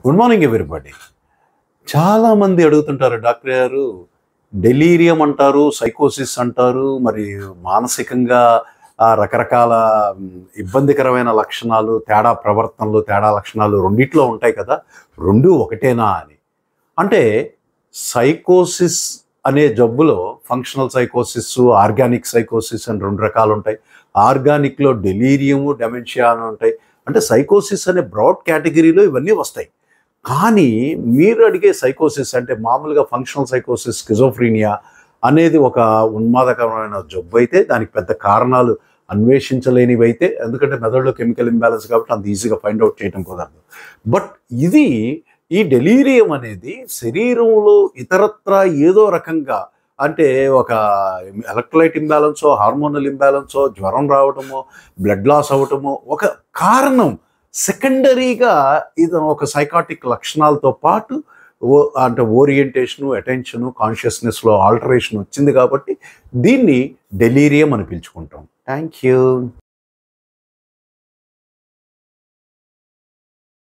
Good morning everybody. చాలామంది అడుగుతుంటారు, doctor గారు డెలీరియం అంటారు, సైకోసిస్ అంటారు, మరి మానసికంగా రకరకాల ఇబ్బందికరమైన లక్షణాలు, తేడా ప్రవర్తనలు, తేడా లక్షణాలు రెండిట్లో ఉంటాయి కదా, రెండు ఒకటేనా అని. అంటే సైకోసిస్ అనే జబ్బులో ఫంక్షనల్ సైకోసిస్, ఆర్గానిక్ సైకోసిస్ అని రెండు రకాలు ఉంటాయి. ఆర్గానిక్లో డెలీరియము, డెమెన్షియా అని ఉంటాయి. అంటే సైకోసిస్ అనే బ్రాడ్ కేటగిరీలో ఇవన్నీ వస్తాయి. కానీ మీరు అడిగే సైకోసిస్ అంటే మామూలుగా ఫంక్షనల్ సైకోసిస్, స్కిజోఫ్రీనియా అనేది ఒక ఉన్మాదకరమైన జబ్బు అయితే, దానికి పెద్ద కారణాలు అన్వేషించలేనివి అయితే, ఎందుకంటే మెదడులో కెమికల్ ఇంబ్యాలెన్స్ కాబట్టి అంత ఈజీగా ఫైండ్ అవుట్ చేయడం కుదరదు. బట్ ఇది ఈ డెలీరియం అనేది శరీరంలో ఇతరత్రా ఏదో రకంగా, అంటే ఒక ఎలక్ట్రోలైట్ ఇంబ్యాలెన్సో, హార్మోనల్ ఇంబ్యాలెన్సో, జ్వరం రావటమో, బ్లడ్ లాస్ అవ్వటమో ఒక కారణం. సెకండరీగా ఇది ఒక సైకాటిక్ లక్షణాలతో పాటు అంటే ఓరియంటేషను, అటెన్షను, కాన్షియస్నెస్లో ఆల్టరేషన్ వచ్చింది కాబట్టి దీన్ని డెలీరియం అని పిలుచుకుంటాం. Thank you.